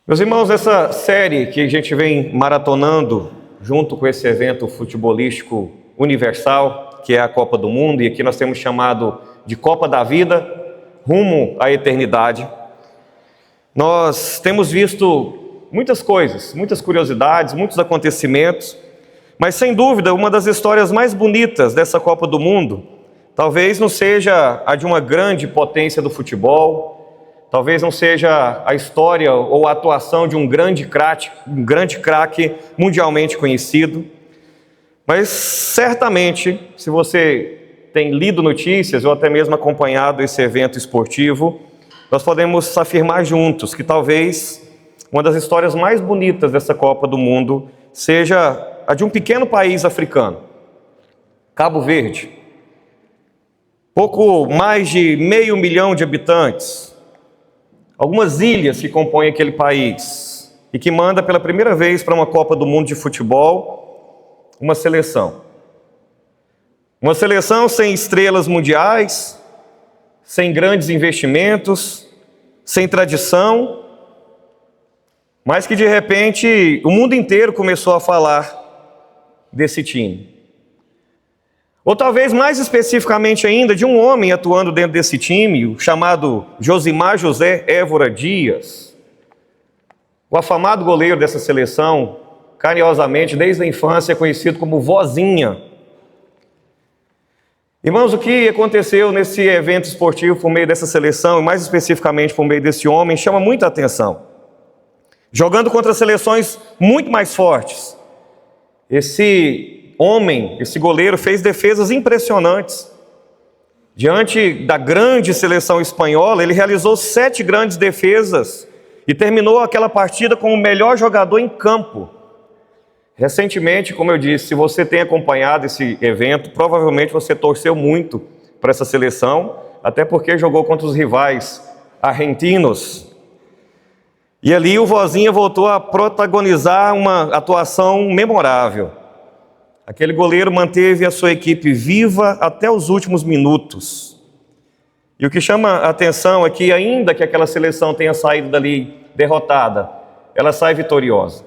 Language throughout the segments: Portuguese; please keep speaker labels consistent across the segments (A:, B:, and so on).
A: Meus irmãos, essa série que a gente vem maratonando junto com esse evento futebolístico universal, que é a Copa do Mundo, e aqui nós temos chamado de Copa da Vida, rumo à eternidade. Nós temos visto muitas coisas, muitas curiosidades, muitos acontecimentos, mas sem dúvida uma das histórias mais bonitas dessa Copa do Mundo talvez não seja a de uma grande potência do futebol, talvez não seja a história ou a atuação de um grande craque mundialmente conhecido, mas certamente, se você tem lido notícias ou até mesmo acompanhado esse evento esportivo, nós podemos afirmar juntos que talvez uma das histórias mais bonitas dessa Copa do Mundo seja a de um pequeno país africano, Cabo Verde. Pouco mais de 500 mil de habitantes, algumas ilhas que compõem aquele país e que manda pela primeira vez para uma Copa do Mundo de futebol uma seleção. Uma seleção sem estrelas mundiais, sem grandes investimentos, sem tradição, mas que de repente o mundo inteiro começou a falar desse time. Ou talvez mais especificamente ainda de um homem atuando dentro desse time, o chamado Josimar José Évora Dias, o afamado goleiro dessa seleção, carinhosamente desde a infância conhecido como Vozinha. Irmãos, o que aconteceu nesse evento esportivo por meio dessa seleção, e mais especificamente por meio desse homem, chama muita atenção. Jogando contra seleções muito mais fortes, esse homem, esse goleiro, fez defesas impressionantes. Diante da grande seleção espanhola, ele realizou 7 grandes defesas e terminou aquela partida como o melhor jogador em campo. Recentemente, como eu disse, se você tem acompanhado esse evento, provavelmente você torceu muito para essa seleção, até porque jogou contra os rivais argentinos. E ali o Vozinha voltou a protagonizar uma atuação memorável. Aquele goleiro manteve a sua equipe viva até os últimos minutos. E o que chama a atenção é que, ainda que aquela seleção tenha saído dali derrotada, ela sai vitoriosa.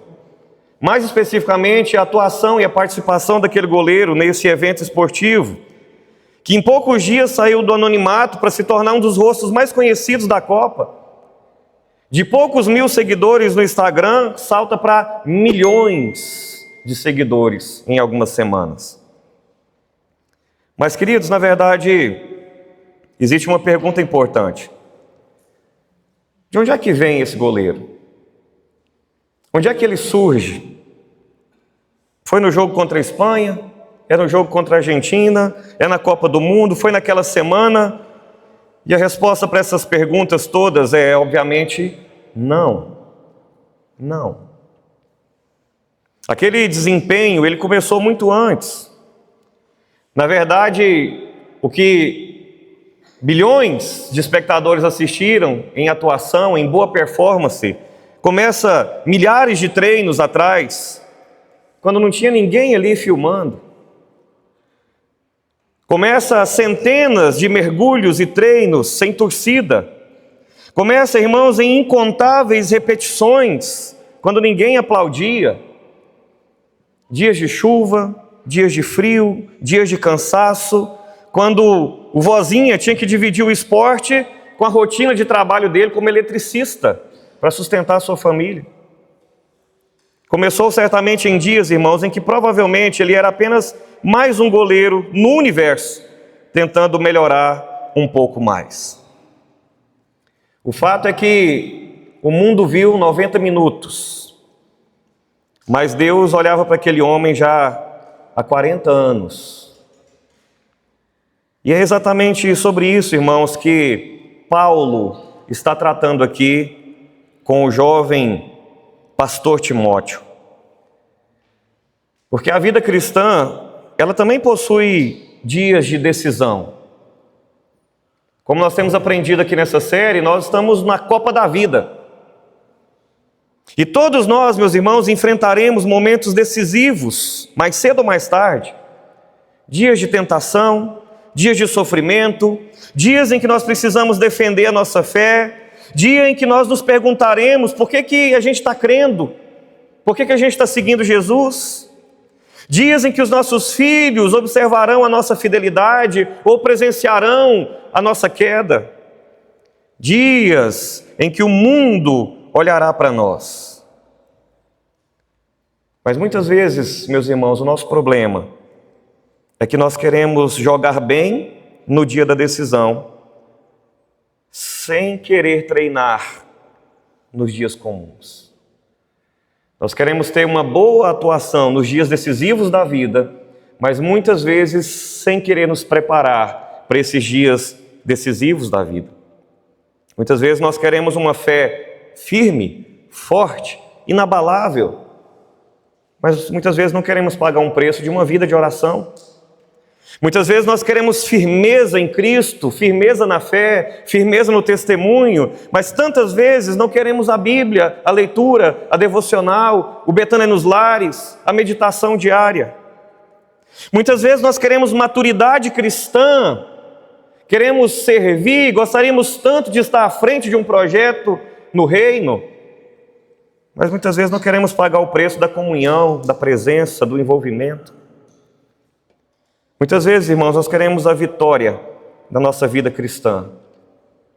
A: Mais especificamente, a atuação e a participação daquele goleiro nesse evento esportivo, que em poucos dias saiu do anonimato para se tornar um dos rostos mais conhecidos da Copa. De poucos mil seguidores no Instagram, salta para milhões de seguidores em algumas semanas. Mas, queridos, na verdade, existe uma pergunta importante. De onde é que vem esse goleiro? Onde é que ele surge? Foi no jogo contra a Espanha? É no jogo contra a Argentina? É na Copa do Mundo? Foi naquela semana? E a resposta para essas perguntas todas é, obviamente, não. Não. Aquele desempenho, ele começou muito antes. Na verdade, o que bilhões de espectadores assistiram em atuação, em boa performance, começa milhares de treinos atrás, quando não tinha ninguém ali filmando. Começa centenas de mergulhos e treinos sem torcida. Começa, irmãos, em incontáveis repetições, quando ninguém aplaudia. Dias de chuva, dias de frio, dias de cansaço, quando o Vozinha tinha que dividir o esporte com a rotina de trabalho dele como eletricista, para sustentar a sua família. Começou certamente em dias, irmãos, em que provavelmente ele era apenas mais um goleiro no universo, tentando melhorar um pouco mais. O fato é que o mundo viu 90 minutos, mas Deus olhava para aquele homem já há 40 anos. E é exatamente sobre isso, irmãos, que Paulo está tratando aqui com o jovem pastor Timóteo. Porque a vida cristã, ela também possui dias de decisão. Como nós temos aprendido aqui nessa série, nós estamos na Copa da Vida. E todos nós, meus irmãos, enfrentaremos momentos decisivos, mais cedo ou mais tarde. Dias de tentação, dias de sofrimento, dias em que nós precisamos defender a nossa fé, dia em que nós nos perguntaremos por que a gente está crendo, por que a gente está seguindo Jesus. Dias em que os nossos filhos observarão a nossa fidelidade ou presenciarão a nossa queda. Dias em que o mundo olhará para nós. Mas muitas vezes, meus irmãos, o nosso problema é que nós queremos jogar bem no dia da decisão, sem querer treinar nos dias comuns. Nós queremos ter uma boa atuação nos dias decisivos da vida, mas muitas vezes sem querer nos preparar para esses dias decisivos da vida. Muitas vezes nós queremos uma fé firme, forte, inabalável, mas muitas vezes não queremos pagar um preço de uma vida de oração. Muitas vezes nós queremos firmeza em Cristo, firmeza na fé, firmeza no testemunho, mas tantas vezes não queremos a Bíblia, a leitura, a devocional, o Betânia nos lares, a meditação diária. Muitas vezes nós queremos maturidade cristã, queremos servir, gostaríamos tanto de estar à frente de um projeto no reino, mas muitas vezes não queremos pagar o preço da comunhão, da presença, do envolvimento. Muitas vezes, irmãos, nós queremos a vitória da nossa vida cristã,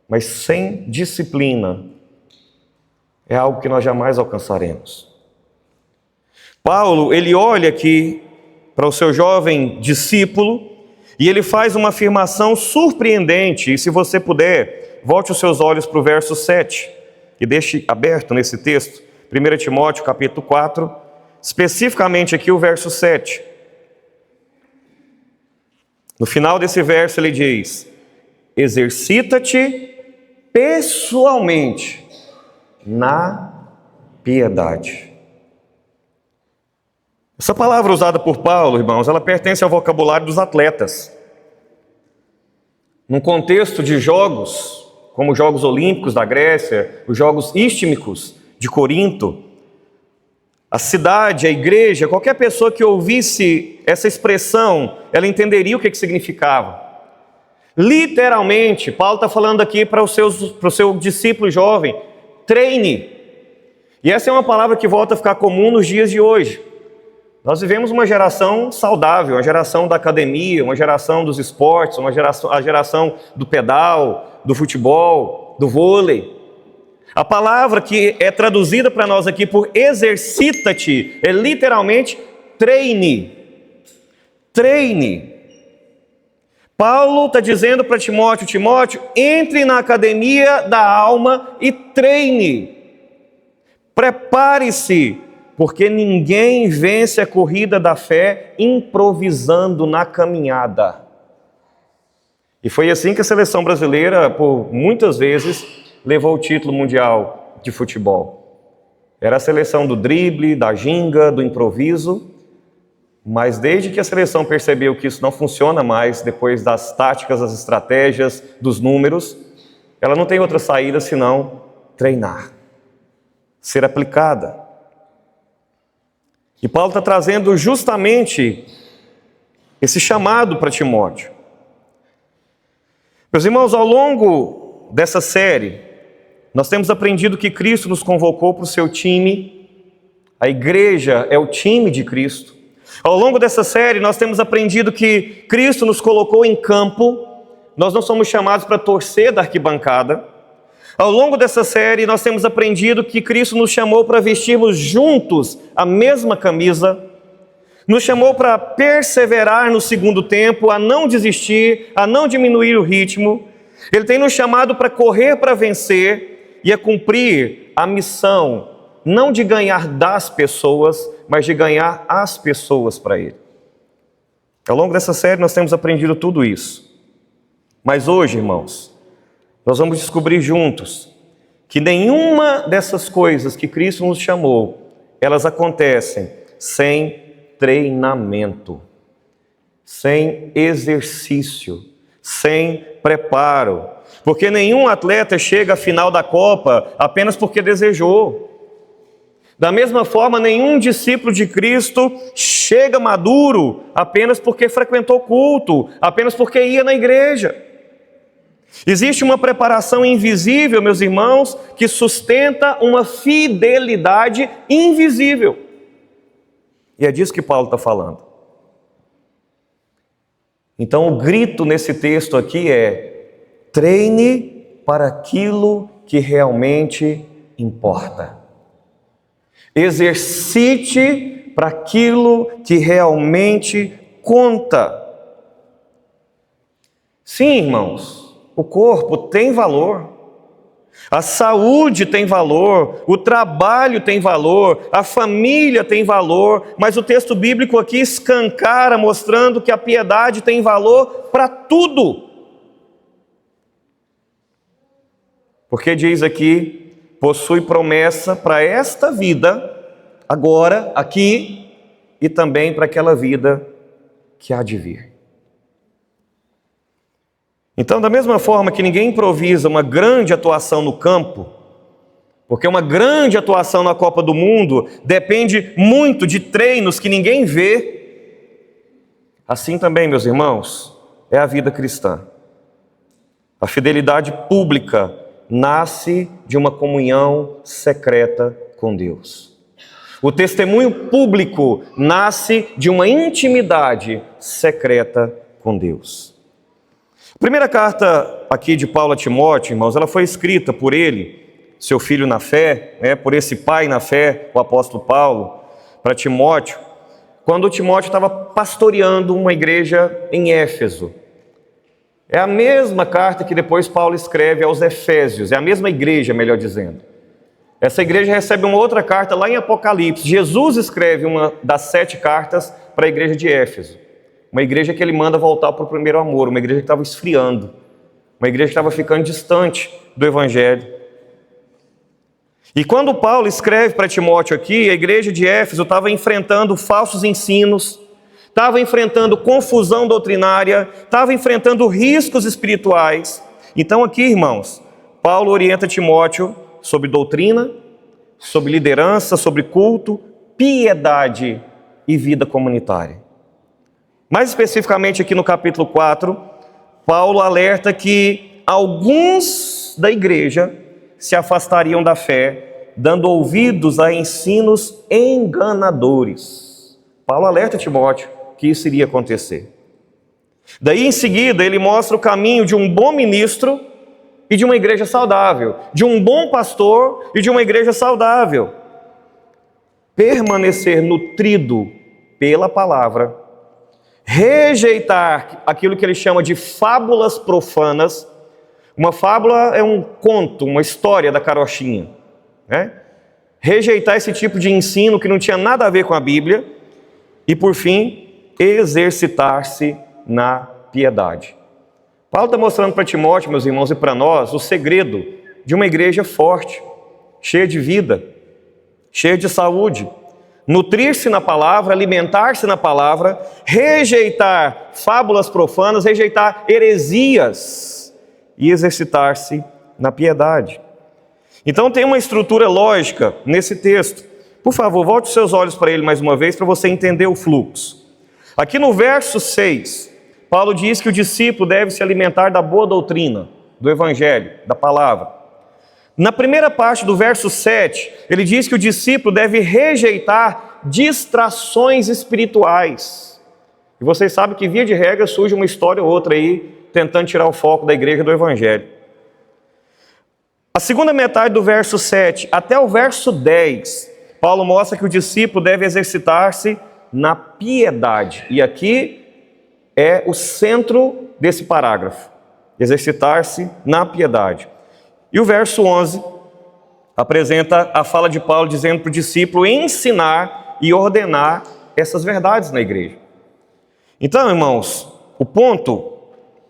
A: mas sem disciplina é algo que nós jamais alcançaremos. Paulo, ele olha aqui para o seu jovem discípulo e ele faz uma afirmação surpreendente. E se você puder, volte os seus olhos para o verso 7 e deixe aberto nesse texto, 1 Timóteo capítulo 4, especificamente aqui o verso 7. No final desse verso ele diz: exercita-te pessoalmente na piedade. Essa palavra usada por Paulo, irmãos, ela pertence ao vocabulário dos atletas. Num contexto de jogos, como os Jogos Olímpicos da Grécia, os Jogos Istmicos de Corinto, a cidade, a igreja, qualquer pessoa que ouvisse essa expressão, ela entenderia o que significava. Literalmente, Paulo está falando aqui para o seu discípulo jovem: treine. E essa é uma palavra que volta a ficar comum nos dias de hoje. Nós vivemos uma geração saudável, uma geração da academia, uma geração dos esportes, a geração do pedal, do futebol, do vôlei. A palavra que é traduzida para nós aqui por exercita-te é literalmente treine. Treine. Paulo está dizendo para Timóteo: Timóteo, entre na academia da alma e treine. Prepare-se, porque ninguém vence a corrida da fé improvisando na caminhada. E foi assim que a seleção brasileira, por muitas vezes, levou o título mundial de futebol. Era a seleção do drible, da ginga, do improviso, mas desde que a seleção percebeu que isso não funciona mais, depois das táticas, das estratégias, dos números, ela não tem outra saída senão treinar, ser aplicada. E Paulo está trazendo justamente esse chamado para Timóteo. Meus irmãos, ao longo dessa série, nós temos aprendido que Cristo nos convocou para o seu time, a igreja é o time de Cristo. Ao longo dessa série, nós temos aprendido que Cristo nos colocou em campo, nós não somos chamados para torcer da arquibancada. Ao longo dessa série, nós temos aprendido que Cristo nos chamou para vestirmos juntos a mesma camisa, nos chamou para perseverar no segundo tempo, a não desistir, a não diminuir o ritmo. Ele tem nos chamado para correr para vencer e a cumprir a missão, não de ganhar das pessoas, mas de ganhar as pessoas para Ele. Ao longo dessa série nós temos aprendido tudo isso. Mas hoje, irmãos, nós vamos descobrir juntos que nenhuma dessas coisas que Cristo nos chamou, elas acontecem sem treinamento, sem exercício, sem preparo. Porque nenhum atleta chega à final da Copa apenas porque desejou. Da mesma forma, nenhum discípulo de Cristo chega maduro apenas porque frequentou culto, apenas porque ia na igreja. Existe uma preparação invisível, meus irmãos, que sustenta uma fidelidade invisível. E é disso que Paulo está falando. Então o grito nesse texto aqui é: treine para aquilo que realmente importa. Exercite para aquilo que realmente conta. Sim, irmãos, o corpo tem valor, a saúde tem valor, o trabalho tem valor, a família tem valor, mas o texto bíblico aqui escancara, mostrando que a piedade tem valor para tudo. Porque diz aqui: possui promessa para esta vida, agora, aqui, e também para aquela vida que há de vir. Então, da mesma forma que ninguém improvisa uma grande atuação no campo, porque uma grande atuação na Copa do Mundo depende muito de treinos que ninguém vê, assim também, meus irmãos, é a vida cristã. A fidelidade pública nasce de uma comunhão secreta com Deus. O testemunho público nasce de uma intimidade secreta com Deus. A primeira carta aqui de Paulo a Timóteo, irmãos, ela foi escrita por ele, seu filho na fé, por esse pai na fé, o apóstolo Paulo, para Timóteo, quando Timóteo estava pastoreando uma igreja em Éfeso. É a mesma carta que depois Paulo escreve aos Efésios, é a mesma igreja, melhor dizendo. Essa igreja recebe uma outra carta lá em Apocalipse. Jesus escreve uma das 7 cartas para a igreja de Éfeso. Uma igreja que ele manda voltar para o primeiro amor, uma igreja que estava esfriando, uma igreja que estava ficando distante do Evangelho. E quando Paulo escreve para Timóteo aqui, a igreja de Éfeso estava enfrentando falsos ensinos, estava enfrentando confusão doutrinária, estava enfrentando riscos espirituais. Então aqui, irmãos, Paulo orienta Timóteo sobre doutrina, sobre liderança, sobre culto, piedade e vida comunitária. Mais especificamente aqui no capítulo 4, Paulo alerta que alguns da igreja se afastariam da fé, dando ouvidos a ensinos enganadores. Paulo alerta Timóteo que isso iria acontecer. Daí em seguida ele mostra o caminho de um bom ministro e de uma igreja saudável, de um bom pastor e de uma igreja saudável. Permanecer nutrido pela palavra, rejeitar aquilo que ele chama de fábulas profanas. Uma fábula é um conto, uma história da carochinha, né? Rejeitar esse tipo de ensino que não tinha nada a ver com a Bíblia e, por fim, exercitar-se na piedade. Paulo está mostrando para Timóteo, meus irmãos, e para nós, o segredo de uma igreja forte, cheia de vida, cheia de saúde. Nutrir-se na palavra, alimentar-se na palavra, rejeitar fábulas profanas, rejeitar heresias e exercitar-se na piedade. Então tem uma estrutura lógica nesse texto. Por favor, volte os seus olhos para ele mais uma vez para você entender o fluxo. Aqui no verso 6, Paulo diz que o discípulo deve se alimentar da boa doutrina, do evangelho, da palavra. Na primeira parte do verso 7, ele diz que o discípulo deve rejeitar distrações espirituais. E vocês sabem que, via de regra, surge uma história ou outra aí, tentando tirar o foco da igreja do evangelho. A segunda metade do verso 7 até o verso 10, Paulo mostra que o discípulo deve exercitar-se na piedade. E aqui é o centro desse parágrafo. Exercitar-se na piedade. E o verso 11 apresenta a fala de Paulo dizendo para o discípulo ensinar e ordenar essas verdades na igreja. Então, irmãos, o ponto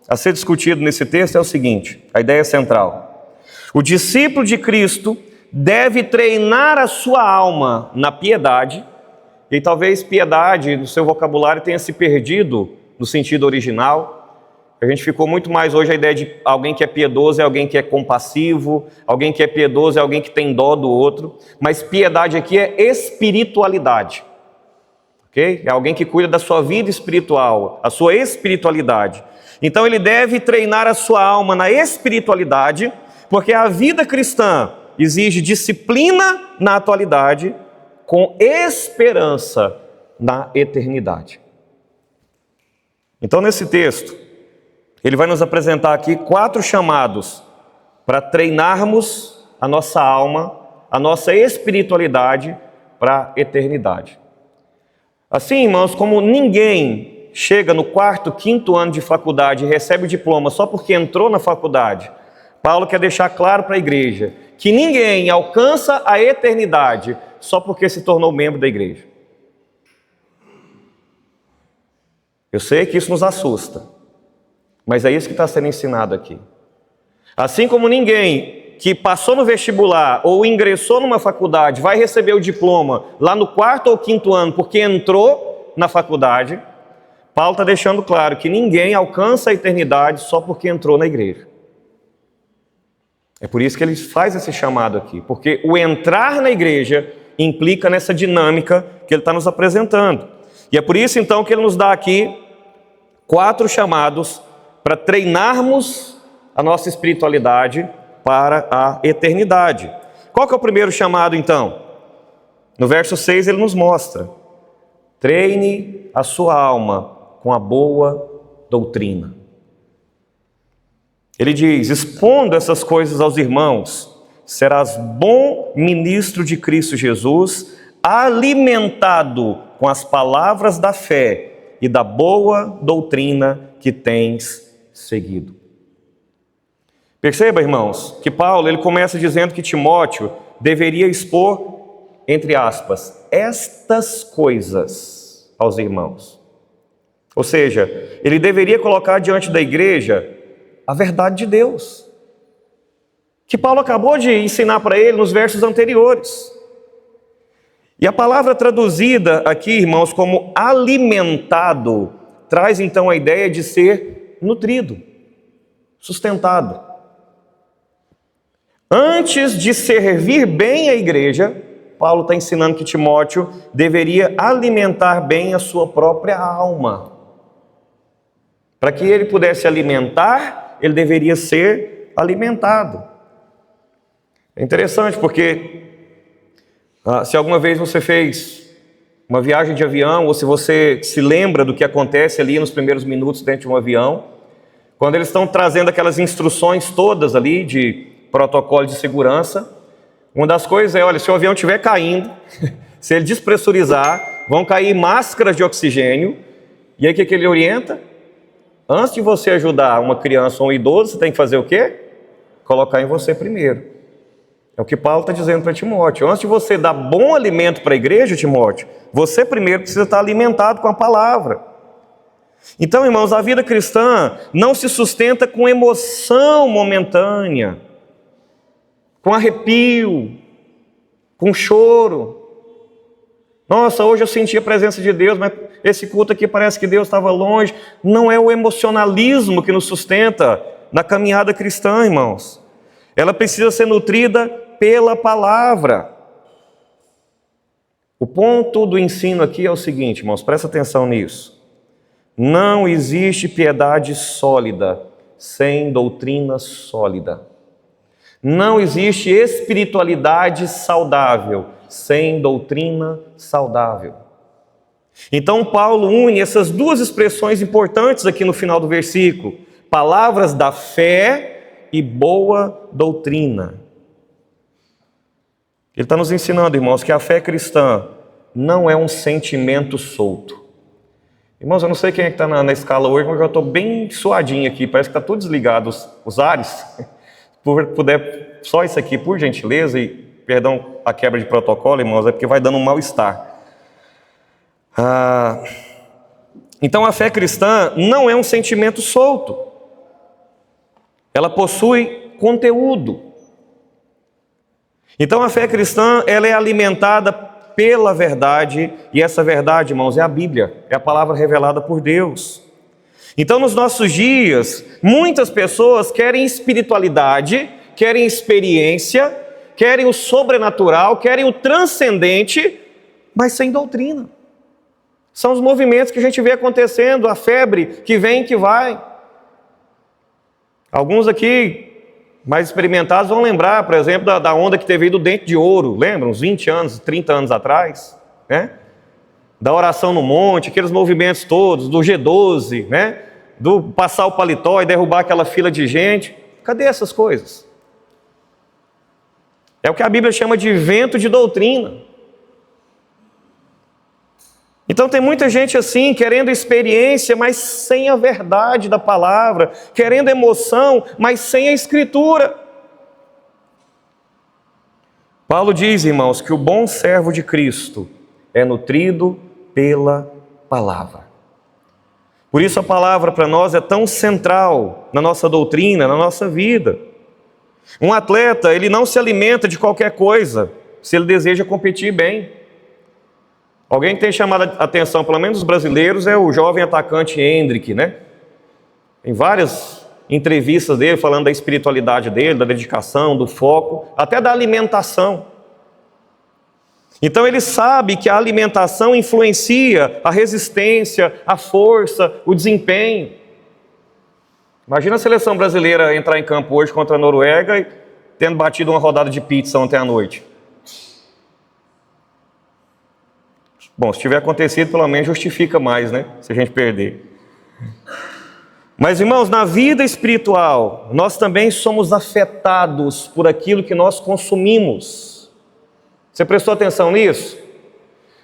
A: a ser discutido nesse texto é o seguinte, a ideia central. O discípulo de Cristo deve treinar a sua alma na piedade, e talvez piedade no seu vocabulário tenha se perdido no sentido original. A gente ficou muito mais hoje a ideia de alguém que é piedoso é alguém que é compassivo, alguém que é piedoso é alguém que tem dó do outro, mas piedade aqui é espiritualidade, ok? É alguém que cuida da sua vida espiritual, a sua espiritualidade. Então ele deve treinar a sua alma na espiritualidade, porque a vida cristã exige disciplina na atualidade, com esperança na eternidade. Então nesse texto, ele vai nos apresentar aqui 4 chamados para treinarmos a nossa alma, a nossa espiritualidade para a eternidade. Assim, irmãos, como ninguém chega no 4º, 5º ano de faculdade e recebe o diploma só porque entrou na faculdade, Paulo quer deixar claro para a igreja que ninguém alcança a eternidade só porque se tornou membro da igreja. Eu sei que isso nos assusta, mas é isso que está sendo ensinado aqui. Assim como ninguém que passou no vestibular ou ingressou numa faculdade vai receber o diploma lá no 4º ou 5º ano porque entrou na faculdade, Paulo está deixando claro que ninguém alcança a eternidade só porque entrou na igreja. É por isso que ele faz esse chamado aqui, porque o entrar na igreja implica nessa dinâmica que ele está nos apresentando. E é por isso então que ele nos dá aqui 4 chamados para treinarmos a nossa espiritualidade para a eternidade. Qual que é o primeiro chamado então? No verso 6 ele nos mostra: treine a sua alma com a boa doutrina. Ele diz: expondo essas coisas aos irmãos, serás bom ministro de Cristo Jesus, alimentado com as palavras da fé e da boa doutrina que tens seguido. Perceba, irmãos, que Paulo ele começa dizendo que Timóteo deveria expor, entre aspas, estas coisas aos irmãos. Ou seja, ele deveria colocar diante da igreja a verdade de Deus, que Paulo acabou de ensinar para ele nos versos anteriores. E a palavra traduzida aqui, irmãos, como alimentado, traz então a ideia de ser nutrido, sustentado. Antes de servir bem a igreja, Paulo está ensinando que Timóteo deveria alimentar bem a sua própria alma. Para que ele pudesse alimentar, ele deveria ser alimentado. É interessante porque se alguma vez você fez uma viagem de avião, ou se você se lembra do que acontece ali nos primeiros minutos dentro de um avião, quando eles estão trazendo aquelas instruções todas ali de protocolo de segurança, uma das coisas é, olha, se o avião estiver caindo, se ele despressurizar, vão cair máscaras de oxigênio, e aí o que ele orienta? Antes de você ajudar uma criança ou um idoso, você tem que fazer o quê? Colocar em você primeiro. É o que Paulo está dizendo para Timóteo. Antes de você dar bom alimento para a igreja, Timóteo, você primeiro precisa estar alimentado com a palavra. Então, irmãos, a vida cristã não se sustenta com emoção momentânea, com arrepio, com choro. Nossa, hoje eu senti a presença de Deus, mas esse culto aqui parece que Deus estava longe. Não é o emocionalismo que nos sustenta na caminhada cristã, irmãos. Ela precisa ser nutrida pela palavra. O ponto do ensino aqui é o seguinte, irmãos, presta atenção nisso. Não existe piedade sólida sem doutrina sólida. Não existe espiritualidade saudável sem doutrina saudável. Então Paulo une essas duas expressões importantes aqui no final do versículo: palavras da fé e boa doutrina. Ele está nos ensinando, irmãos, que a fé cristã não é um sentimento solto. Irmãos, eu não sei quem é que está na escala hoje, mas eu estou bem suadinho aqui, parece que está tudo desligado os ares. Se puder, só isso aqui, por gentileza, e perdão a quebra de protocolo, irmãos, é porque vai dando um mal-estar. Então a fé cristã não é um sentimento solto. Ela possui conteúdo. Então a fé cristã, ela é alimentada pela verdade, e essa verdade, irmãos, é a Bíblia, é a palavra revelada por Deus. Então nos nossos dias, muitas pessoas querem espiritualidade, querem experiência, querem o sobrenatural, querem o transcendente, mas sem doutrina. São os movimentos que a gente vê acontecendo, a febre que vem e que vai. Alguns aqui, mais experimentados, vão lembrar, por exemplo, da onda que teve aí do dente de ouro. Lembram? Uns 20 anos, 30 anos atrás, né? Da oração no monte, aqueles movimentos todos, do G12, né? Do passar o paletó e derrubar aquela fila de gente. Cadê essas coisas? É o que a Bíblia chama de vento de doutrina. Então tem muita gente assim, querendo experiência, mas sem a verdade da palavra, querendo emoção, mas sem a Escritura. Paulo diz, irmãos, que o bom servo de Cristo é nutrido pela palavra. Por isso a palavra para nós é tão central na nossa doutrina, na nossa vida. Um atleta, ele não se alimenta de qualquer coisa, se ele deseja competir bem. Alguém que tem chamado a atenção, pelo menos os brasileiros, é o jovem atacante Hendrick, né? Tem várias entrevistas dele falando da espiritualidade dele, da dedicação, do foco, até da alimentação. Então ele sabe que a alimentação influencia a resistência, a força, o desempenho. Imagina a seleção brasileira entrar em campo hoje contra a Noruega e tendo batido uma rodada de pizza ontem à noite. Bom, se tiver acontecido, pelo menos justifica mais, né? Se a gente perder. Mas, irmãos, na vida espiritual, nós também somos afetados por aquilo que nós consumimos. Você prestou atenção nisso?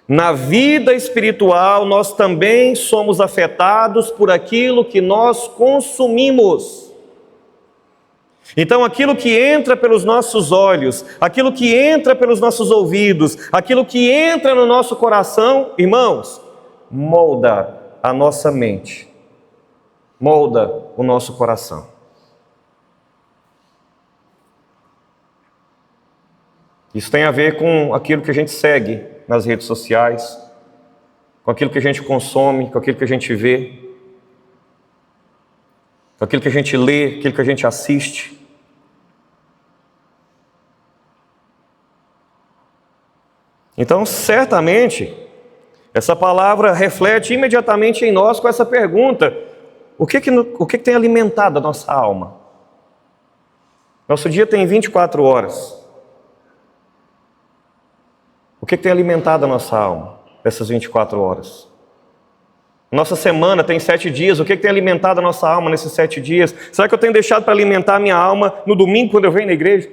A: Na vida espiritual, nós também somos afetados por aquilo que nós consumimos. Então, aquilo que entra pelos nossos olhos, aquilo que entra pelos nossos ouvidos, aquilo que entra no nosso coração, irmãos, molda a nossa mente, molda o nosso coração. Isso tem a ver com aquilo que a gente segue nas redes sociais, com aquilo que a gente consome, com aquilo que a gente vê, com aquilo que a gente lê, aquilo que a gente assiste. Então, certamente, essa palavra reflete imediatamente em nós com essa pergunta: o que tem alimentado a nossa alma? Nosso dia tem 24 horas. O que tem alimentado a nossa alma essas 24 horas? Nossa semana tem 7 dias. O que tem alimentado a nossa alma nesses 7 dias? Será que eu tenho deixado para alimentar a minha alma no domingo quando eu venho na igreja?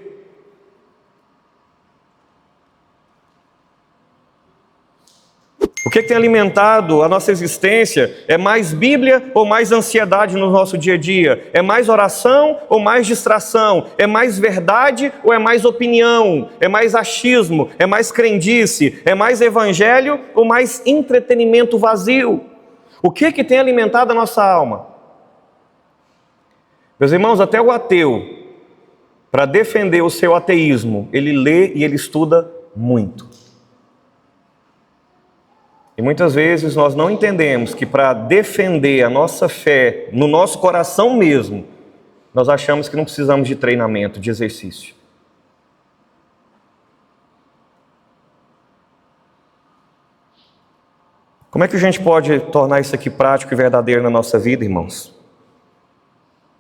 A: O que tem alimentado a nossa existência? É mais Bíblia ou mais ansiedade no nosso dia a dia? É mais oração ou mais distração? É mais verdade ou é mais opinião? É mais achismo? É mais crendice? É mais evangelho ou mais entretenimento vazio? O que tem alimentado a nossa alma? Meus irmãos, até o ateu, para defender o seu ateísmo, ele lê e ele estuda muito. E muitas vezes nós não entendemos que para defender a nossa fé no nosso coração mesmo, nós achamos que não precisamos de treinamento, de exercício. Como é que a gente pode tornar isso aqui prático e verdadeiro na nossa vida, irmãos?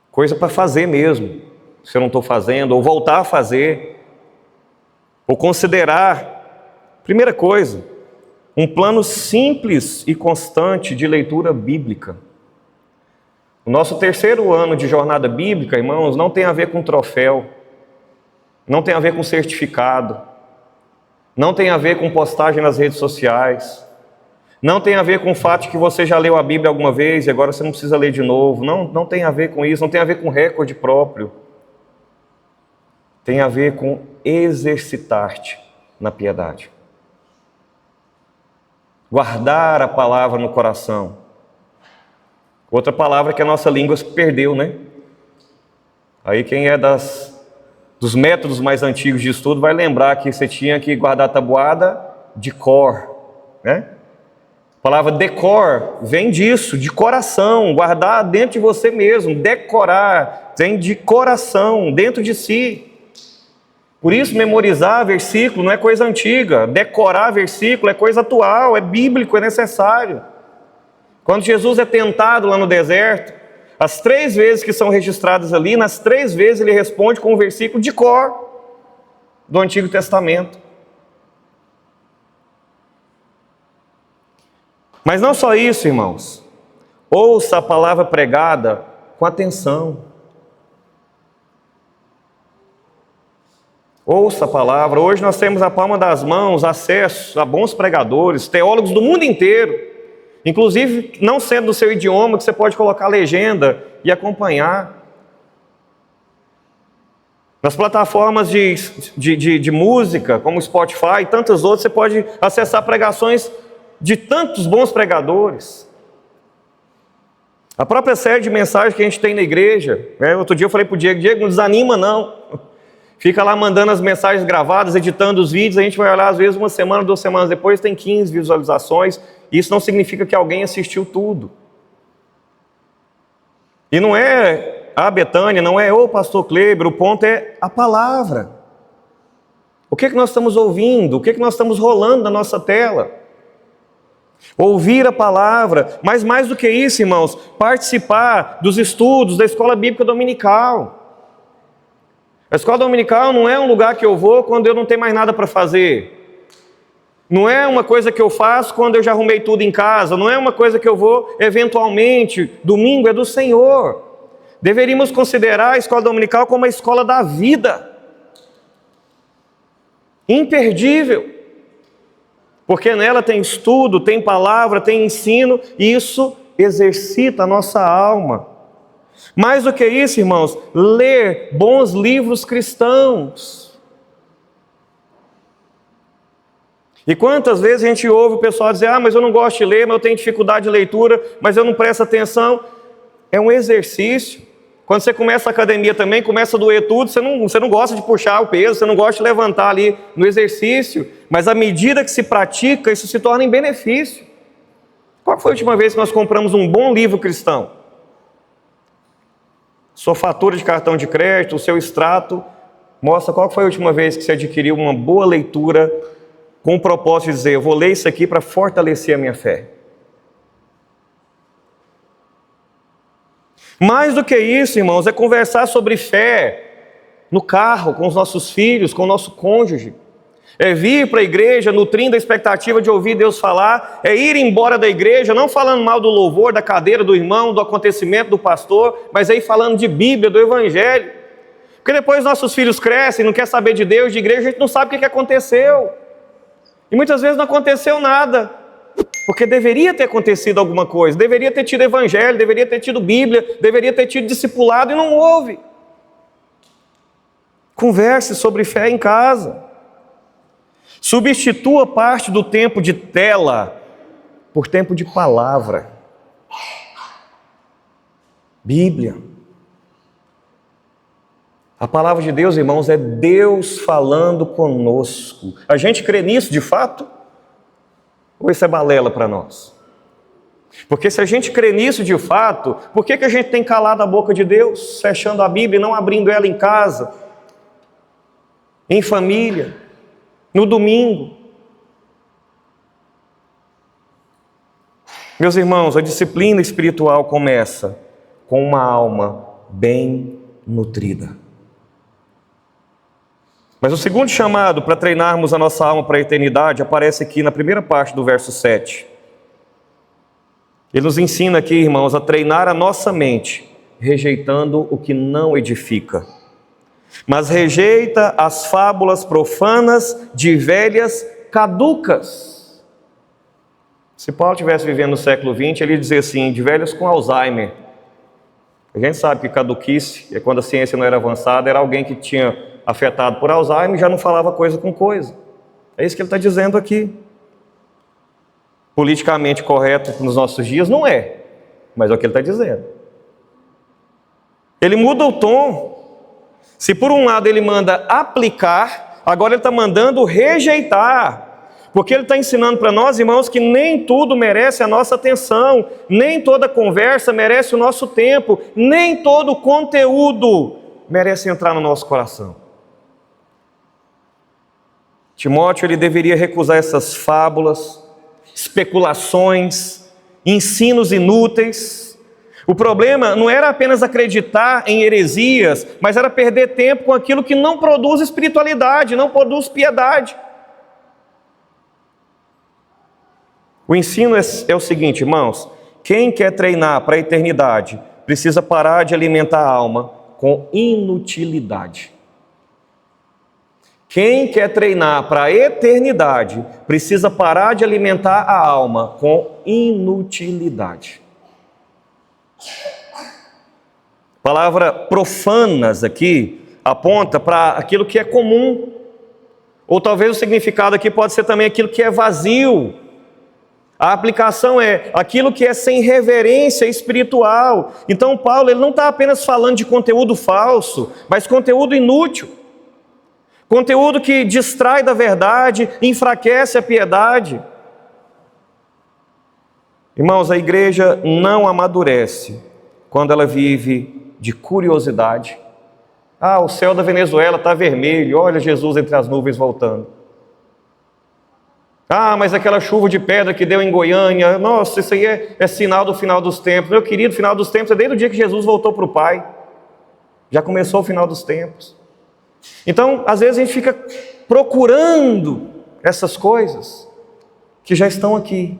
A: Coisa para fazer mesmo, se eu não estou fazendo, ou voltar a fazer, ou considerar. Primeira coisa, um plano simples e constante de leitura bíblica. O nosso 3º ano de jornada bíblica, irmãos, não tem a ver com troféu, não tem a ver com certificado, não tem a ver com postagem nas redes sociais, não tem a ver com o fato de que você já leu a Bíblia alguma vez e agora você não precisa ler de novo. Não tem a ver com isso, não tem a ver com recorde próprio. Tem a ver com exercitar-te na piedade. Guardar a palavra no coração. Outra palavra que a nossa língua perdeu, né? Aí quem é dos métodos mais antigos de estudo vai lembrar que você tinha que guardar a tabuada de cor, né? A palavra decor vem disso, de coração, guardar dentro de você mesmo. Decorar vem de coração, dentro de si. Por isso, memorizar versículo não é coisa antiga, decorar versículo é coisa atual, é bíblico, é necessário. Quando Jesus é tentado lá no deserto, as 3 vezes que são registradas ali, nas 3 vezes ele responde com um versículo de cor do Antigo Testamento. Mas não só isso, irmãos. Ouça a palavra pregada com atenção. Ouça a palavra. Hoje nós temos à palma das mãos acesso a bons pregadores, teólogos do mundo inteiro. Inclusive, não sendo do seu idioma, que você pode colocar legenda e acompanhar. Nas plataformas de música, como Spotify e tantas outras, você pode acessar pregações de tantos bons pregadores. A própria série de mensagens que a gente tem na igreja, outro dia eu falei para o Diego, não desanima não. Fica lá mandando as mensagens gravadas, editando os vídeos, a gente vai olhar às vezes uma semana, 2 semanas depois, tem 15 visualizações. Isso não significa que alguém assistiu tudo. E não é a Betânia, não é o pastor Kleber, o ponto é a palavra. O que nós estamos ouvindo? O que nós estamos rolando na nossa tela? Ouvir a palavra, mas mais do que isso, irmãos, participar dos estudos da escola bíblica dominical. A escola dominical não é um lugar que eu vou quando eu não tenho mais nada para fazer. Não é uma coisa que eu faço quando eu já arrumei tudo em casa. Não é uma coisa que eu vou eventualmente. Domingo é do Senhor. Deveríamos considerar a escola dominical como a escola da vida. Imperdível. Porque nela tem estudo, tem palavra, tem ensino, e isso exercita a nossa alma. Mais do que isso, irmãos, ler bons livros cristãos. E quantas vezes a gente ouve o pessoal dizer, mas eu não gosto de ler, mas eu tenho dificuldade de leitura, mas eu não presto atenção. É um exercício. Quando você começa a academia também, começa a doer tudo, você não gosta de puxar o peso, você não gosta de levantar ali no exercício, mas à medida que se pratica, isso se torna em benefício. Qual foi a última vez que nós compramos um bom livro cristão? Sua fatura de cartão de crédito, o seu extrato, mostra qual foi a última vez que você adquiriu uma boa leitura com o propósito de dizer, eu vou ler isso aqui para fortalecer a minha fé. Mais do que isso, irmãos, é conversar sobre fé no carro, com os nossos filhos, com o nosso cônjuge. É vir para a igreja nutrindo a expectativa de ouvir Deus falar, é ir embora da igreja, não falando mal do louvor, da cadeira do irmão, do acontecimento do pastor, mas aí falando de Bíblia, do Evangelho. Porque depois nossos filhos crescem, não quer saber de Deus, de igreja, a gente não sabe o que aconteceu. E muitas vezes não aconteceu nada, porque deveria ter acontecido alguma coisa, deveria ter tido Evangelho, deveria ter tido Bíblia, deveria ter tido discipulado e não houve. Converse sobre fé em casa. Substitua parte do tempo de tela por tempo de palavra. Bíblia. A palavra de Deus, irmãos, é Deus falando conosco. A gente crê nisso de fato? Ou isso é balela para nós? Porque se a gente crê nisso de fato, por que a gente tem calado a boca de Deus, fechando a Bíblia e não abrindo ela em casa, em família, no domingo? Meus irmãos, a disciplina espiritual começa com uma alma bem nutrida. Mas o segundo chamado para treinarmos a nossa alma para a eternidade aparece aqui na primeira parte do verso 7. Ele nos ensina aqui, irmãos, a treinar a nossa mente, rejeitando o que não edifica, mas rejeita as fábulas profanas de velhas caducas. Se Paulo estivesse vivendo no século XX, ele ia dizer assim, de velhas com Alzheimer. A gente sabe que caduquice, é quando a ciência não era avançada, era alguém que tinha afetado por Alzheimer e já não falava coisa com coisa. É isso que ele está dizendo aqui. Politicamente correto nos nossos dias não é, mas é o que ele está dizendo. Ele muda o tom. Se por um lado ele manda aplicar, agora ele está mandando rejeitar. Porque ele está ensinando para nós, irmãos, que nem tudo merece a nossa atenção, nem toda conversa merece o nosso tempo, nem todo conteúdo merece entrar no nosso coração. Timóteo, ele deveria recusar essas fábulas, especulações, ensinos inúteis. O problema não era apenas acreditar em heresias, mas era perder tempo com aquilo que não produz espiritualidade, não produz piedade. O ensino é o seguinte, irmãos: quem quer treinar para a eternidade precisa parar de alimentar a alma com inutilidade. Quem quer treinar para a eternidade precisa parar de alimentar a alma com inutilidade. A palavra profanas aqui aponta para aquilo que é comum, ou talvez o significado aqui pode ser também aquilo que é vazio. A aplicação é aquilo que é sem reverência espiritual. Então Paulo, ele não está apenas falando de conteúdo falso, mas conteúdo inútil. Conteúdo que distrai da verdade, enfraquece a piedade. Irmãos, a igreja não amadurece quando ela vive de curiosidade. Ah, o céu da Venezuela está vermelho, olha Jesus entre as nuvens voltando. Ah, mas aquela chuva de pedra que deu em Goiânia, nossa, isso aí é sinal do final dos tempos. Meu querido, final dos tempos é desde o dia que Jesus voltou para o Pai. Já começou o final dos tempos. Então, às vezes a gente fica procurando essas coisas que já estão aqui,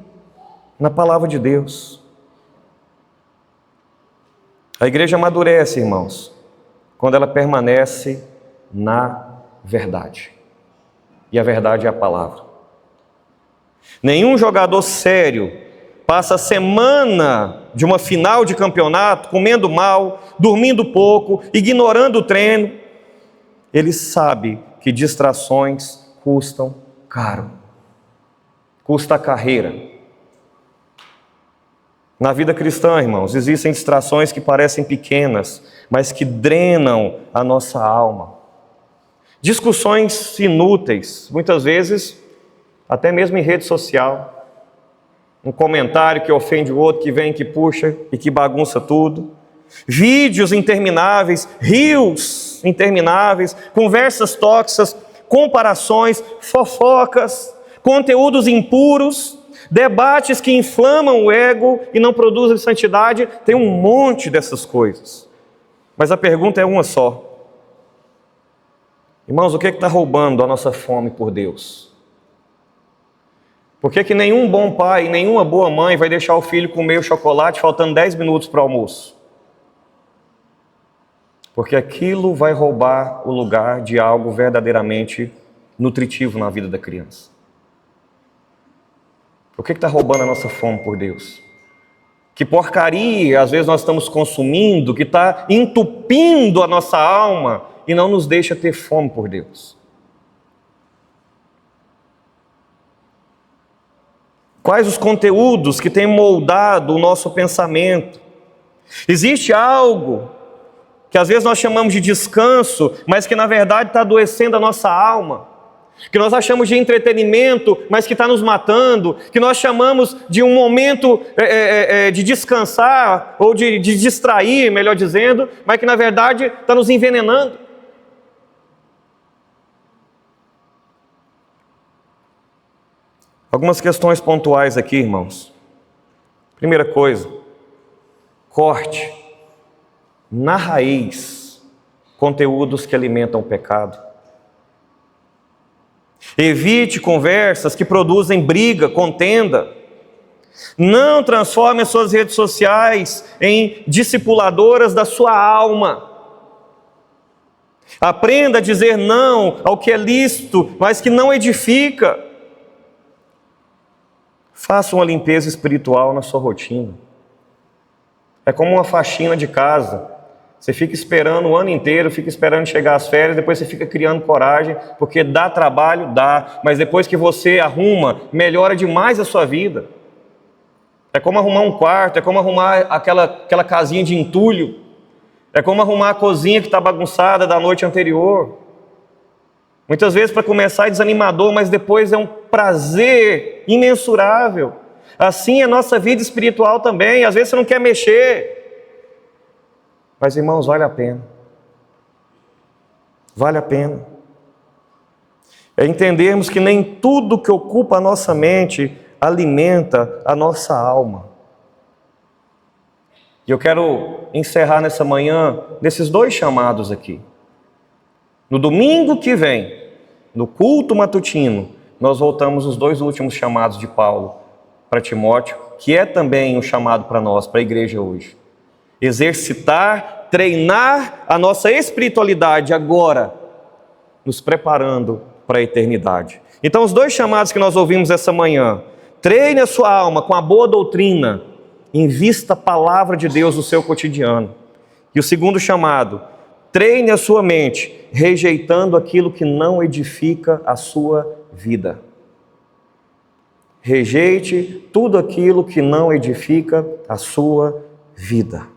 A: na palavra de Deus. A igreja amadurece, irmãos, quando ela permanece na verdade. E a verdade é a palavra. Nenhum jogador sério passa a semana de uma final de campeonato comendo mal, dormindo pouco, ignorando o treino. Ele sabe que distrações custam caro. Custa a carreira. Na vida cristã, irmãos, existem distrações que parecem pequenas, mas que drenam a nossa alma. Discussões inúteis, muitas vezes, até mesmo em rede social. Um comentário que ofende o outro, que vem, que puxa e que bagunça tudo. Vídeos intermináveis, reels intermináveis, conversas tóxicas, comparações, fofocas, conteúdos impuros, debates que inflamam o ego e não produzem santidade. Tem um monte dessas coisas. Mas a pergunta é uma só. Irmãos, o que está roubando a nossa fome por Deus? Por que nenhum bom pai e nenhuma boa mãe vai deixar o filho comer o chocolate faltando 10 minutos para o almoço? Porque aquilo vai roubar o lugar de algo verdadeiramente nutritivo na vida da criança. O que está roubando a nossa fome por Deus? Que porcaria às vezes nós estamos consumindo, que está entupindo a nossa alma e não nos deixa ter fome por Deus. Quais os conteúdos que têm moldado o nosso pensamento? Existe algo que às vezes nós chamamos de descanso, mas que na verdade está adoecendo a nossa alma, que nós achamos de entretenimento, mas que está nos matando, que nós chamamos de um momento de descansar, ou de distrair, melhor dizendo, mas que na verdade está nos envenenando. Algumas questões pontuais aqui, irmãos. Primeira coisa, corte na raiz conteúdos que alimentam o pecado. Evite conversas que produzem briga, contenda. Não transforme as suas redes sociais em discipuladoras da sua alma. Aprenda a dizer não ao que é lícito, mas que não edifica. Faça uma limpeza espiritual na sua rotina. É como uma faxina de casa. Você fica esperando o ano inteiro, fica esperando chegar as férias, depois você fica criando coragem, porque dá trabalho, dá, mas depois que você arruma, melhora demais a sua vida. É como arrumar um quarto, é como arrumar aquela casinha de entulho, é como arrumar a cozinha que está bagunçada da noite anterior. Muitas vezes para começar é desanimador, mas depois é um prazer imensurável. Assim é a nossa vida espiritual também. Às vezes você não quer mexer, mas irmãos, vale a pena. Vale a pena. É entendermos que nem tudo que ocupa a nossa mente alimenta a nossa alma. E eu quero encerrar nessa manhã nesses 2 chamados aqui. No domingo que vem, no culto matutino, nós voltamos os 2 últimos chamados de Paulo para Timóteo, que é também um chamado para nós, para a igreja hoje. Exercitar, treinar a nossa espiritualidade agora, nos preparando para a eternidade. Então, os 2 chamados que nós ouvimos essa manhã: treine a sua alma com a boa doutrina, invista a palavra de Deus no seu cotidiano. E o segundo chamado: treine a sua mente, rejeitando aquilo que não edifica a sua vida. Rejeite tudo aquilo que não edifica a sua vida.